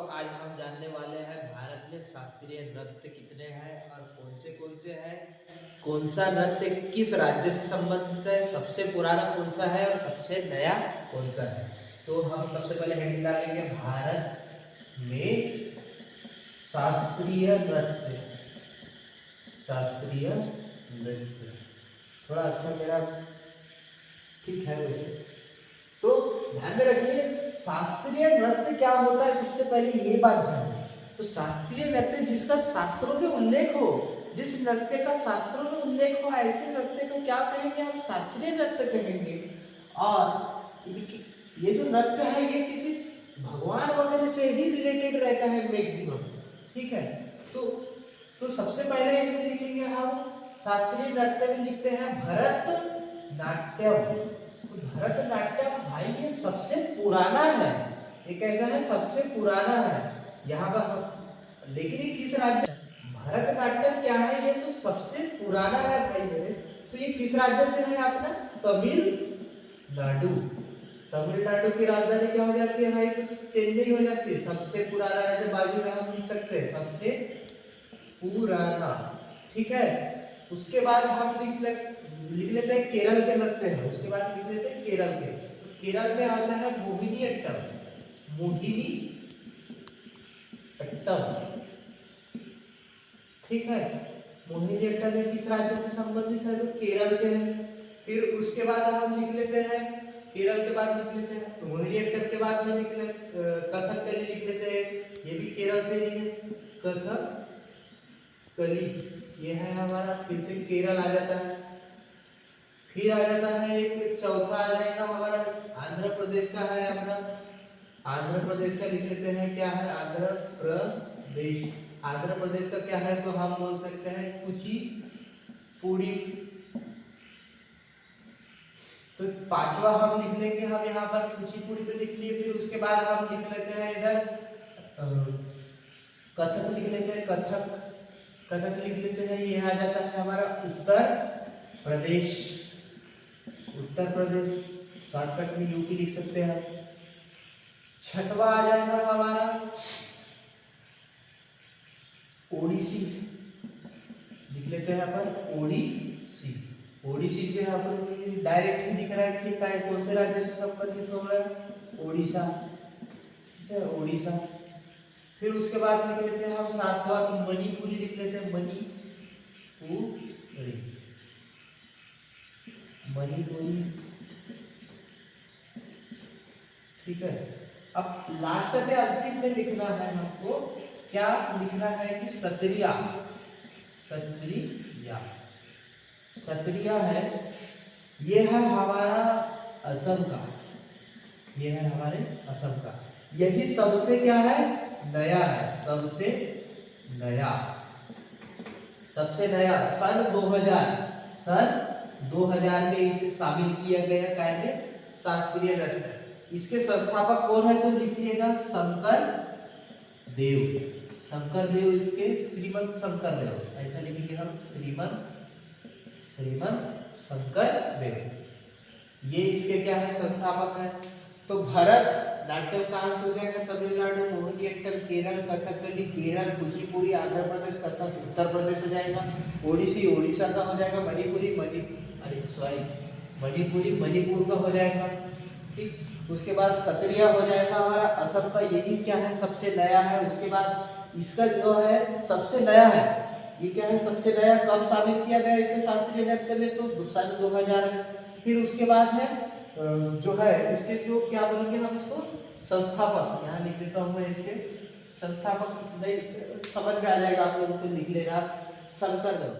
तो आज हम जानने वाले हैं भारत में शास्त्रीय नृत्य कितने हैं और कौन से हैं, कौन सा नृत्य किस राज्य से संबंधित है, सबसे पुराना कौन सा है और सबसे नया कौन सा है। तो हम सबसे पहले हेडिंग डालेंगे भारत में शास्त्रीय नृत्य। शास्त्रीय नृत्य थोड़ा अच्छा मेरा ठीक है वैसे। तो ध्यान में रखिए शास्त्रीय नृत्य क्या होता है, सबसे पहले ये बात जानिए। तो शास्त्रीय नृत्य जिसका शास्त्रों में उल्लेख हो, जिस नृत्य का शास्त्रों में उल्लेख हो, ऐसे नृत्य को क्या कहेंगे, हम शास्त्रीय नृत्य कहेंगे। और ये जो नृत्य है ये किसी भगवान वगैरह से ही रिलेटेड रहता है मैक्सिमम, ठीक है। तो सबसे पहले इसमें लिखेंगे हम शास्त्रीय नृत्य में लिखते हैं भरतनाट्यम। तो भरतनाट्यम भाई ये सबसे पुराना है, ये कैसा है, सबसे पुराना है यहाँ पर। लेकिन ये किस राज्य, भरतनाट्यम क्या है, ये तो सबसे पुराना है भाई मेरे। तो ये किस राज्य से है अपना, तमिलनाडु। तमिलनाडु की राजधानी क्या हो जाती है भाई, तो चेन्नई हो जाती है। सबसे पुराना है, बाजू में हम लिख सकते हैं सबसे पुराना, ठीक है। उसके बाद हम लिख लेते हैं केरल के नृत्य है। उसके बाद लिख लेते हैं केरल के। तो केरल में आता है मोहिनीअट्टम। मोहिनीअट्टम, ठीक है। मोहिनीअट्टम में किस राज्य से संबंधित है, तो केरल के है। फिर उसके बाद हम लिख लेते हैं केरल के बाद लिख लेते हैं मोहिनीअट्टम के बाद में लिख लेते कथकली लिख लेते हैं, ये भी केरल से ही है, कथकली ये है हमारा। फिर से केरल आ जाता है। फिर आ जाता है एक चौथा आ जाएगा हमारा आंध्र प्रदेश का है अपना। आंध्र प्रदेश का लिख लेते हैं, क्या है, आंध्र प्रदेश। आंध्र प्रदेश का क्या है, तो हम बोल सकते हैं कुचिपुड़ी। तो पांचवा हम लिख लेंगे हम यहाँ पर कुचिपुड़ी तो लिख लिए। फिर उसके बाद हम लिख लेते हैं इधर कथक लिख लेते हैं, कथक लिख लेते हैं। ये आ जाता है हमारा उत्तर प्रदेश। उत्तर प्रदेश शॉर्टकट में यूपी लिख सकते हैं। छठवा आ जाएगा हमारा ओडिसी, लिख लेते हैं अपन ओडिसी। ओडिसी से अपन डायरेक्ट ही दिख रहा है कि कौन से राज्य से संबंधित हो रहा है, ओडिशा, ठीक है, ओडिशा। फिर उसके बाद लिख लेते हैं हम सातवां तो मणिपुरी लिख लेते हैं, मणिपुरी, ठीक है। अब लास्ट में अंतिम में लिखना है हमको, क्या लिखना है कि सत्रिया। सत्रिया, सत्रिया है, ये है हमारा असम का, ये है हमारे असम का। यही सबसे क्या है, नया है, सबसे नया सन 2000 में इसे शामिल किया गया कैसे, शास्त्रीय नृत्य। इसके संस्थापक कौन है, तो लिखिएगा शंकर देव। इसके श्रीमंत शंकर देव, ऐसा लिखेंगे हम, श्रीमंत शंकर देव, ये इसके क्या है, संस्थापक है। तो भरत नाट्यम कहाँ से हो जाएगा, तमिलनाडु। मोहिनीअट्टम केरल, कथकली केरल, कुचिपुड़ी आंध्र प्रदेश, कथक उत्तर प्रदेश हो जाएगा। ओडिसी ओडिशा का हो जाएगा। मणिपुरी मणिपुर का हो जाएगा, ठीक। उसके बाद सत्रिया हो जाएगा हमारा असम का, यही क्या है, सबसे नया है। उसके बाद इसका जो है सबसे नया है, ये क्या है, सबसे नया कब शामिल किया गया इसे शास्त्रीय नृत्य में, तो सन 2000 में। फिर उसके बाद में जो है इसके जो क्या बोलेंगे हम इसको, संस्थापक, यहाँ लिख देता हूँ मैं इसके संस्थापक, नहीं समझ में आ जाएगा आप लोगों को, लिख लेना शंकर देव।